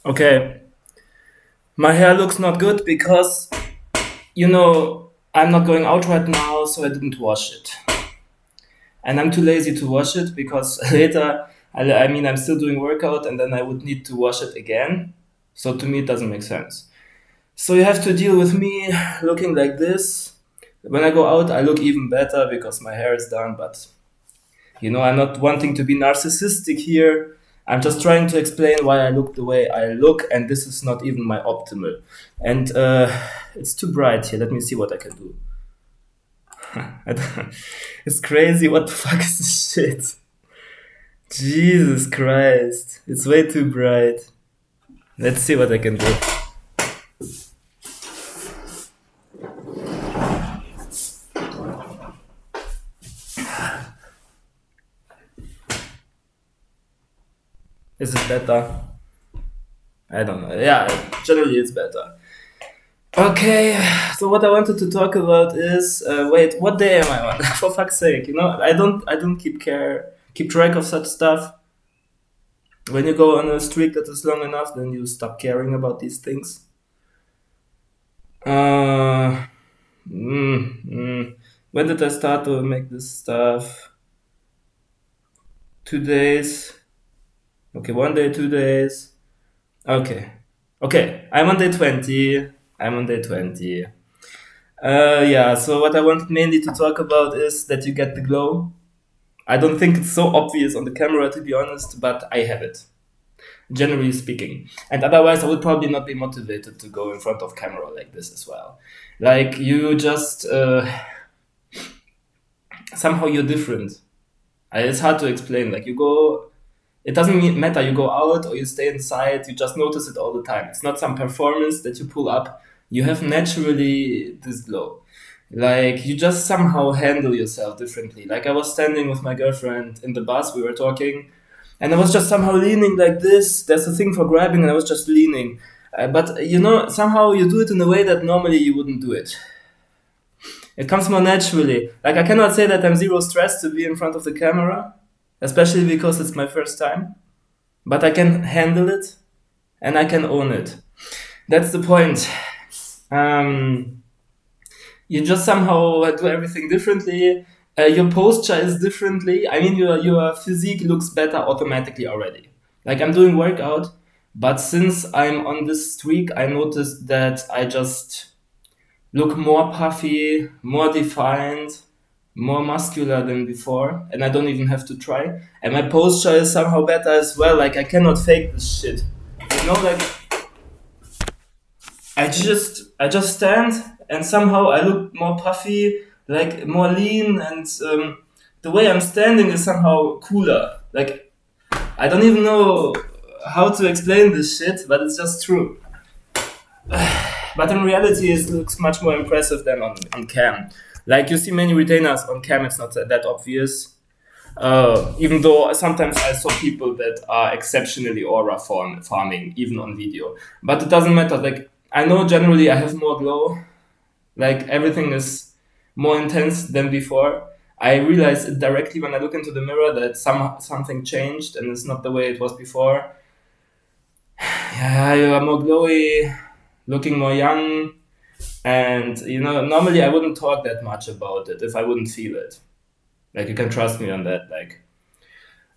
Okay, my hair looks not good because, I'm not going out right now, so I didn't wash it. And I'm too lazy to wash it because later, I'm still doing workout and then I would need to wash it again. So to me, it doesn't make sense. So you have to deal with me looking like this. When I go out, I look even better because my hair is done, but I'm not wanting to be narcissistic here. I'm just trying to explain why I look the way I look, and this is not even my optimal. And it's too bright here. Let me see what I can do. It's crazy. What the fuck is this shit? Jesus Christ. It's way too bright. Let's see what I can do. Is it better? I don't know. Yeah, generally it's better. Okay, so what I wanted to talk about is wait, what day am I on? For fuck's sake, I don't keep track of such stuff. When you go on a streak that is long enough, then you stop caring about these things. Uh, when did I start to make this stuff? 2 days. Okay, 1 day, 2 days. Okay, okay. I'm on day 20. I'm on day 20. Yeah. So what I wanted mainly to talk about is that you get the glow. I don't think it's so obvious on the camera, to be honest, but I have it, generally speaking. And otherwise, I would probably not be motivated to go in front of camera like this as well. Like, you just, somehow you're different. It's hard to explain. Like, it doesn't matter, you go out or you stay inside, you just notice it all the time. It's not some performance that you pull up. You have naturally this glow. Like, you just somehow handle yourself differently. Like, I was standing with my girlfriend in the bus, we were talking, and I was just somehow leaning like this. There's a thing for grabbing, and I was just leaning. But somehow you do it in a way that normally you wouldn't do it. It comes more naturally. Like, I cannot say that I'm zero stressed to be in front of the camera, especially because it's my first time. But I can handle it, and I can own it. That's the point. Um, you just somehow do everything differently. Your posture is differently. I mean, your physique looks better automatically already. Like, I'm doing workout, but since I'm on this streak, I noticed that I just look more puffy, more defined, more muscular than before, and I don't even have to try. And my posture is somehow better as well. Like, I cannot fake this shit. Like, I just stand and somehow I look more puffy, like more lean, and the way I'm standing is somehow cooler. Like, I don't even know how to explain this shit, but it's just true. But in reality, it looks much more impressive than on cam. Like, you see many retainers on cam, it's not that obvious. Even though sometimes I saw people that are exceptionally aura farming, even on video. But it doesn't matter. Like, I know generally I have more glow. Like, everything is more intense than before. I realize it directly when I look into the mirror that something changed and it's not the way it was before. Yeah, you are more glowy, looking more young, and normally I wouldn't talk that much about it if I wouldn't feel it. Like, you can trust me on that. Like,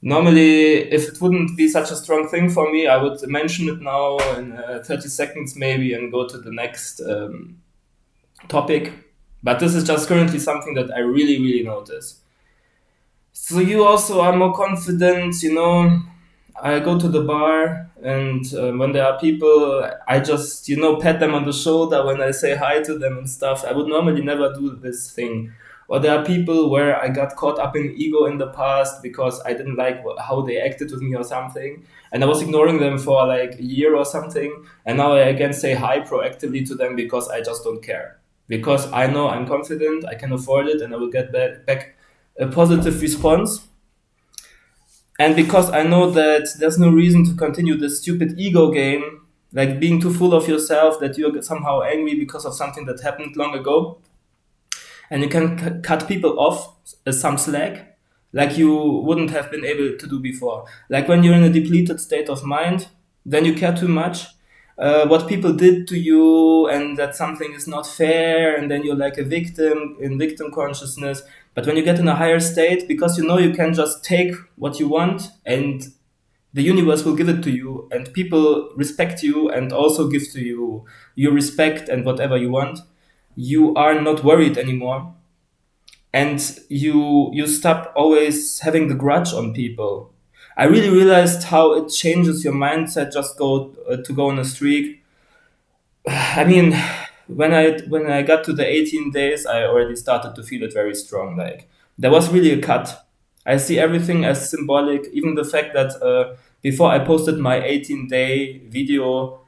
normally, if it wouldn't be such a strong thing for me, I would mention it now in 30 seconds maybe and go to the next topic. But this is just currently something that I really, really notice. So you also are more confident. I go to the bar, and when there are people, I just, pat them on the shoulder when I say hi to them and stuff. I would normally never do this thing. Or there are people where I got caught up in ego in the past because I didn't like how they acted with me or something. And I was ignoring them for like a year or something. And now I again say hi proactively to them because I just don't care. Because I know I'm confident, I can afford it, and I will get back a positive response. And because I know that there's no reason to continue this stupid ego game, like being too full of yourself that you're somehow angry because of something that happened long ago, and you can cut people off some slack like you wouldn't have been able to do before. Like, when you're in a depleted state of mind, then you care too much what people did to you, and that something is not fair, and then you're like a victim in victim consciousness. But when you get in a higher state, because you know you can just take what you want, and the universe will give it to you, and people respect you and also give to you your respect and whatever you want, you are not worried anymore, and you stop always having the grudge on people. I really realized how it changes your mindset just go to go on a streak. I mean, when I got to the 18 days, I already started to feel it very strong. Like there was really a cut. I see everything as symbolic. Even the fact that before I posted my 18-day video,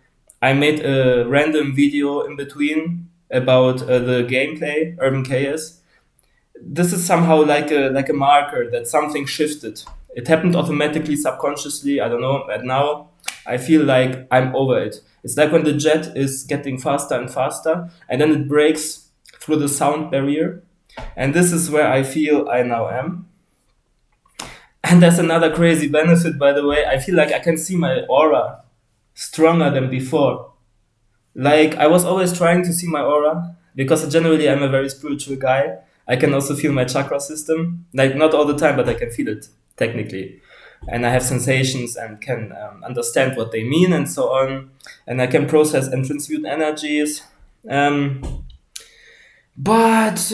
I made a random video in between about the gameplay, Urban Chaos. This is somehow like a marker that something shifted. It happened automatically, subconsciously. I don't know. And now I feel like I'm over it. It's like when the jet is getting faster and faster, and then it breaks through the sound barrier. And this is where I feel I now am. And there's another crazy benefit, by the way. I feel like I can see my aura stronger than before. Like I was always trying to see my aura because generally I'm a very spiritual guy. I can also feel my chakra system, like not all the time, but I can feel it technically, and I have sensations and can understand what they mean and so on, and I can process and transmute energies. Um, but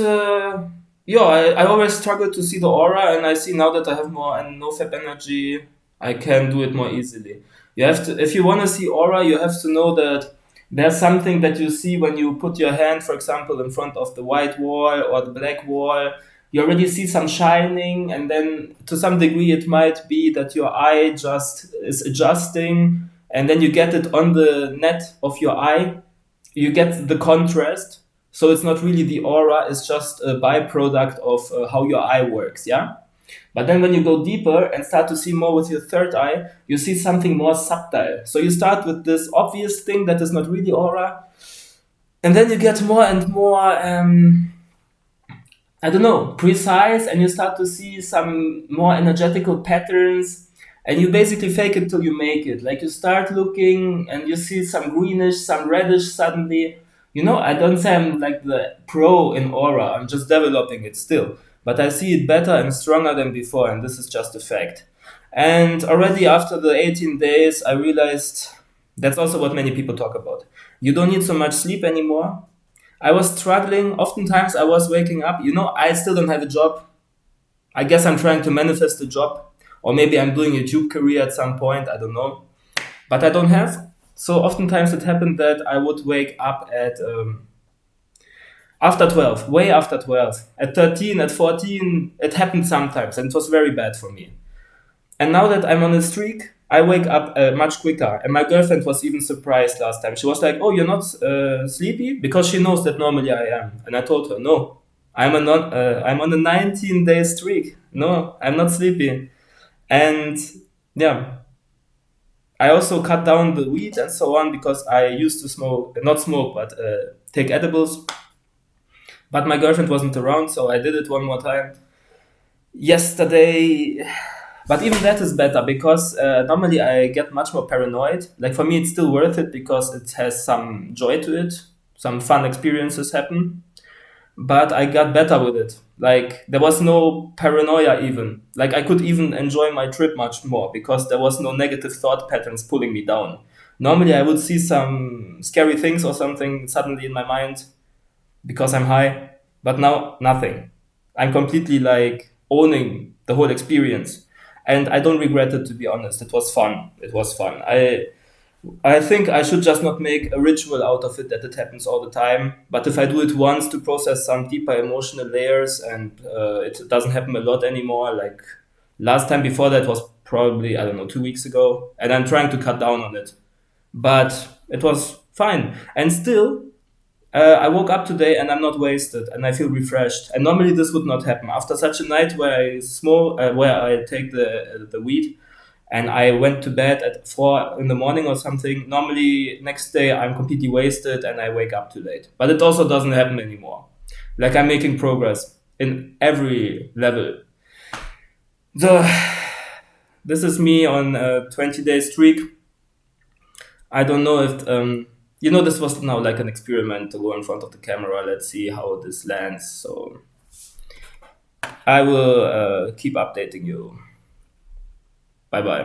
yeah, I always struggle to see the aura, and I see now that I have more and no fab energy, I can do it more easily. You have to, if you want to see aura, you have to know that there's something that you see when you put your hand, for example, in front of the white wall or the black wall. You already see some shining, and then to some degree, it might be that your eye just is adjusting, and then you get it on the net of your eye, you get the contrast. So it's not really the aura, it's just a byproduct of how your eye works, yeah? But then when you go deeper and start to see more with your third eye, you see something more subtle. So you start with this obvious thing that is not really aura, and then you get more and more, I don't know, precise, and you start to see some more energetical patterns, and you basically fake it till you make it. Like you start looking and you see some greenish, some reddish suddenly. You know, I don't say I'm like the pro in aura, I'm just developing it still. But I see it better and stronger than before, and this is just a fact. And already after the 18 days, I realized that's also what many people talk about. You don't need so much sleep anymore. I was struggling. Oftentimes, I was waking up. You know, I still don't have a job. I guess I'm trying to manifest a job. Or maybe I'm doing a YouTube career at some point. I don't know. But I don't have. So oftentimes it happened that I would wake up at after 12, way after 12. At 13, at 14, it happened sometimes. And it was very bad for me. And now that I'm on a streak, I wake up much quicker. And my girlfriend was even surprised last time. She was like, "Oh, you're not sleepy?" Because she knows that normally I am. And I told her, "No, I'm on a 19-day streak. No, I'm not sleepy." And yeah, I also cut down the weed and so on because I used to smoke, not smoke, but take edibles. But my girlfriend wasn't around, so I did it one more time yesterday. But even that is better because normally I get much more paranoid. Like for me, it's still worth it because it has some joy to it, some fun experiences happen. But I got better with it. Like there was no paranoia even. Like I could even enjoy my trip much more because there was no negative thought patterns pulling me down. Normally I would see some scary things or something suddenly in my mind because I'm high, but now nothing. I'm completely like owning the whole experience, and I don't regret it, to be honest. It was fun. It was fun. I think I should just not make a ritual out of it that it happens all the time. But if I do it once to process some deeper emotional layers, and it doesn't happen a lot anymore, like last time before that was probably, I don't know, 2 weeks ago, and I'm trying to cut down on it. But it was fine. And still, I woke up today and I'm not wasted and I feel refreshed. And normally this would not happen after such a night where I smoke, where I take the weed, and I went to bed at 4 in the morning or something. Normally next day I'm completely wasted and I wake up too late. But it also doesn't happen anymore. Like I'm making progress in every level. So this is me on a 20-day streak. I don't know if this was now like an experiment to go in front of the camera. Let's see how this lands. So I will keep updating you. Bye bye.